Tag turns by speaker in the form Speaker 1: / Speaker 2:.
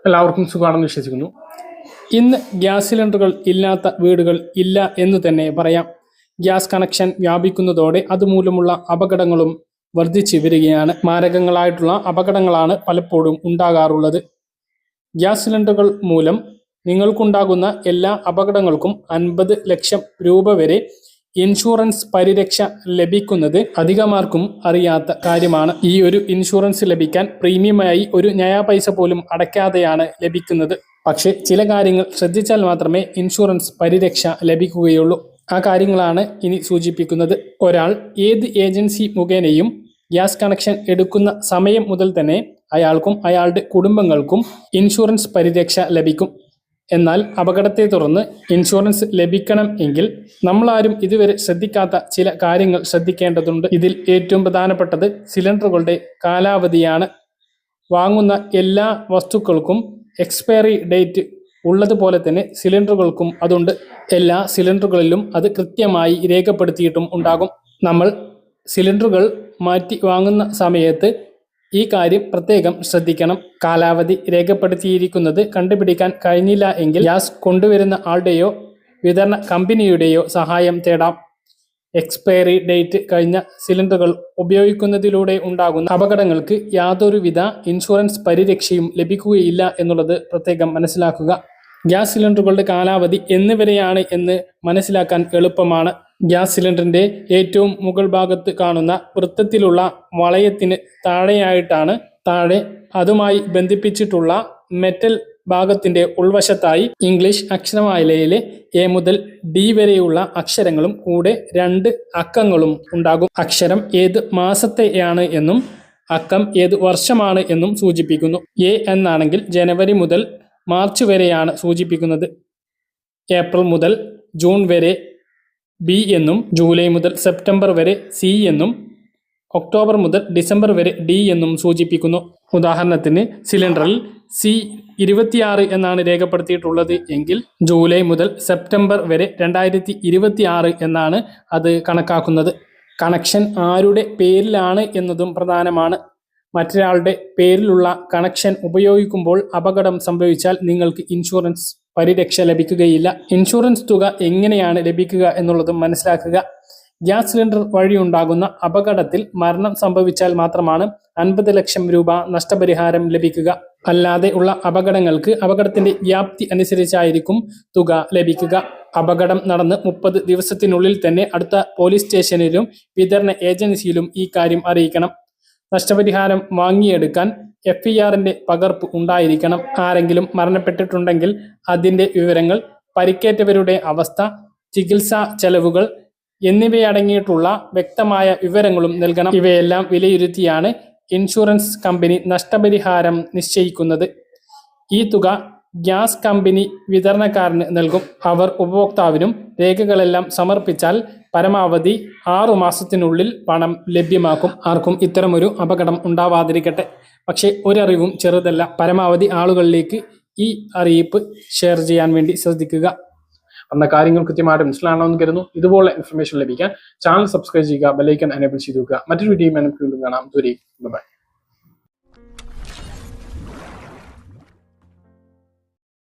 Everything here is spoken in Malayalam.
Speaker 1: എല്ലാവർക്കും സുഖമാണെന്ന് വിശ്വസിക്കുന്നു. ഇന്ന് ഗ്യാസ് സിലിണ്ടറുകൾ ഇല്ലാത്ത വീടുകൾ ഇല്ല എന്ന് തന്നെ പറയാം. ഗ്യാസ് കണക്ഷൻ വ്യാപിക്കുന്നതോടെ അതുമൂലമുള്ള അപകടങ്ങളും വർദ്ധിച്ചു വരികയാണ്. മാരകങ്ങളായിട്ടുള്ള അപകടങ്ങളാണ് പലപ്പോഴും ഉണ്ടാകാറുള്ളത്. ഗ്യാസ് സിലിണ്ടറുകൾ മൂലം നിങ്ങൾക്കുണ്ടാകുന്ന എല്ലാ അപകടങ്ങൾക്കും 50 ലക്ഷം രൂപ വരെ ഇൻഷുറൻസ് പരിരക്ഷ ലഭിക്കുന്നത് അധികമാർക്കും അറിയാത്ത കാര്യമാണ്. ഈ ഒരു ഇൻഷുറൻസ് ലഭിക്കാൻ പ്രീമിയമായി ഒരു നയാ പൈസ പോലും അടയ്ക്കാതെയാണ് ലഭിക്കുന്നത്. പക്ഷേ ചില കാര്യങ്ങൾ ശ്രദ്ധിച്ചാൽ മാത്രമേ ഇൻഷുറൻസ് പരിരക്ഷ ലഭിക്കുകയുള്ളൂ. ആ കാര്യങ്ങളാണ് ഇനി സൂചിപ്പിക്കുന്നത്. ഒരാൾ ഏത് ഏജൻസി മുഖേനയും ഗ്യാസ് കണക്ഷൻ എടുക്കുന്ന സമയം മുതൽ തന്നെ അയാൾക്കും അയാളുടെ കുടുംബങ്ങൾക്കും ഇൻഷുറൻസ് പരിരക്ഷ ലഭിക്കും. എന്നാൽ അപകടത്തെ തുടർന്ന് ഇൻഷുറൻസ് ലഭിക്കണം എങ്കിൽ നമ്മളാരും ഇതുവരെ ശ്രദ്ധിക്കാത്ത ചില കാര്യങ്ങൾ ശ്രദ്ധിക്കേണ്ടതുണ്ട്. ഇതിൽ ഏറ്റവും പ്രധാനപ്പെട്ടത് സിലിണ്ടറുകളുടെ കാലാവധിയാണ്. വാങ്ങുന്ന എല്ലാ വസ്തുക്കൾക്കും എക്സ്പയറി ഡേറ്റ് ഉള്ളതുപോലെ തന്നെ സിലിണ്ടറുകൾക്കും അതുണ്ട്. എല്ലാ സിലിണ്ടറുകളിലും അത് കൃത്യമായി രേഖപ്പെടുത്തിയിട്ടും ഉണ്ടാകും. നമ്മൾ സിലിണ്ടറുകൾ മാറ്റി വാങ്ങുന്ന സമയത്ത് ഈ കാര്യം പ്രത്യേകം ശ്രദ്ധിക്കണം. കാലാവധി രേഖപ്പെടുത്തിയിരിക്കുന്നത് കണ്ടുപിടിക്കാൻ കഴിഞ്ഞില്ല എങ്കിൽ ഗ്യാസ് കൊണ്ടുവരുന്ന ആളുടെയോ വിതരണ കമ്പനിയുടെയോ സഹായം തേടാം. എക്സ്പയറി ഡേറ്റ് കഴിഞ്ഞ സിലിണ്ടറുകൾ ഉപയോഗിക്കുന്നതിലൂടെ ഉണ്ടാകുന്ന അപകടങ്ങൾക്ക് യാതൊരുവിധ ഇൻഷുറൻസ് പരിരക്ഷയും ലഭിക്കുകയില്ല എന്നുള്ളത് പ്രത്യേകം മനസ്സിലാക്കുക. ഗ്യാസ് സിലിണ്ടറുകളുടെ കാലാവധി എന്നിവരെയാണ് എന്ന് മനസ്സിലാക്കാൻ എളുപ്പമാണ്. ഗ്യാസ് സിലിണ്ടറിൻ്റെ ഏറ്റവും മുകൾ ഭാഗത്ത് കാണുന്ന വൃത്തത്തിലുള്ള വളയത്തിന് താഴെയായിട്ടാണ് അതുമായി ബന്ധിപ്പിച്ചിട്ടുള്ള മെറ്റൽ ഭാഗത്തിന്റെ ഉൾവശത്തായി ഇംഗ്ലീഷ് അക്ഷരമാലയിലെ എ മുതൽ ഡി വരെയുള്ള അക്ഷരങ്ങളും കൂടെ 2 അക്കങ്ങളും ഉണ്ടാകും. അക്ഷരം ഏത് മാസത്തെയാണ് എന്നും അക്കം ഏത് വർഷമാണ് എന്നും സൂചിപ്പിക്കുന്നു. എ എന്നാണെങ്കിൽ ജനുവരി മുതൽ മാർച്ച് വരെയാണ് സൂചിപ്പിക്കുന്നത്. ഏപ്രിൽ മുതൽ ജൂൺ വരെ ബി എന്നും, ജൂലൈ മുതൽ സെപ്റ്റംബർ വരെ സി എന്നും, ഒക്ടോബർ മുതൽ ഡിസംബർ വരെ ഡി എന്നും സൂചിപ്പിക്കുന്നു. ഉദാഹരണത്തിന് സിലിണ്ടറിൽ C26 എന്നാണ് രേഖപ്പെടുത്തിയിട്ടുള്ളത് എങ്കിൽ ജൂലൈ മുതൽ സെപ്റ്റംബർ വരെ 2026 എന്നാണ് അത് കണക്കാക്കുന്നത്. കണക്ഷൻ ആരുടെ പേരിലാണ് എന്നതും പ്രധാനമാണ്. മറ്റൊരാളുടെ പേരിലുള്ള കണക്ഷൻ ഉപയോഗിക്കുമ്പോൾ അപകടം സംഭവിച്ചാൽ നിങ്ങൾക്ക് ഇൻഷുറൻസ് പരിരക്ഷ ലഭിക്കുകയില്ല. ഇൻഷുറൻസ് തുക എങ്ങനെയാണ് ലഭിക്കുക എന്നുള്ളതും മനസ്സിലാക്കുക. ഗ്യാസ് സിലിണ്ടർ വഴിയുണ്ടാകുന്ന അപകടത്തിൽ മരണം സംഭവിച്ചാൽ മാത്രമാണ് 50 ലക്ഷം രൂപ നഷ്ടപരിഹാരം ലഭിക്കുക. അല്ലാതെ ഉള്ള അപകടങ്ങൾക്ക് അപകടത്തിന്റെ വ്യാപ്തി അനുസരിച്ചായിരിക്കും തുക ലഭിക്കുക. അപകടം നടന്ന് 30 ദിവസത്തിനുള്ളിൽ തന്നെ അടുത്ത പോലീസ് സ്റ്റേഷനിലും വിതരണ ഏജൻസിയിലും ഈ കാര്യം അറിയിക്കണം. നഷ്ടപരിഹാരം വാങ്ങിയെടുക്കാൻ FIRന്റെ പകർപ്പ് ഉണ്ടായിരിക്കണം. ആരെങ്കിലും മരണപ്പെട്ടിട്ടുണ്ടെങ്കിൽ അതിൻ്റെ വിവരങ്ങൾ, പരിക്കേറ്റവരുടെ അവസ്ഥ, ചികിത്സാ ചെലവുകൾ എന്നിവയടങ്ങിയിട്ടുള്ള വ്യക്തമായ വിവരങ്ങളും നൽകണം. ഇവയെല്ലാം വിലയിരുത്തിയാണ് ഇൻഷുറൻസ് കമ്പനി നഷ്ടപരിഹാരം നിശ്ചയിക്കുന്നത്. ഈ തുക ഗ്യാസ് കമ്പനി വിതരണക്കാരന് നൽകും. അവർ ഉപഭോക്താവിനും രേഖകളെല്ലാം സമർപ്പിച്ചാൽ പരമാവധി 6 മാസത്തിനുള്ളിൽ പണം ലഭ്യമാക്കും. ആർക്കും ഇത്തരമൊരു അപകടം ഉണ്ടാവാതിരിക്കട്ടെ. പക്ഷേ ഒരറിവും ചെറുതല്ല. പരമാവധി ആളുകളിലേക്ക് ഈ അറിയിപ്പ് ഷെയർ ചെയ്യാൻ വേണ്ടി ശ്രദ്ധിക്കുക. എന്ന കാര്യങ്ങൾ കൃത്യമായിട്ട് മനസ്സിലാണെന്ന് കരുതുന്നു. ഇതുപോലെ ഇൻഫർമേഷൻ ലഭിക്കാൻ ചാനൽ സബ്സ്ക്രൈബ് ചെയ്യുക, ബെല്ലൈക്കൺ എനേബിൾ ചെയ്ത് വെക്കുക. മറ്റൊരു വീഡിയോയും നമുക്ക് വീണ്ടും കാണാം. ബൈ.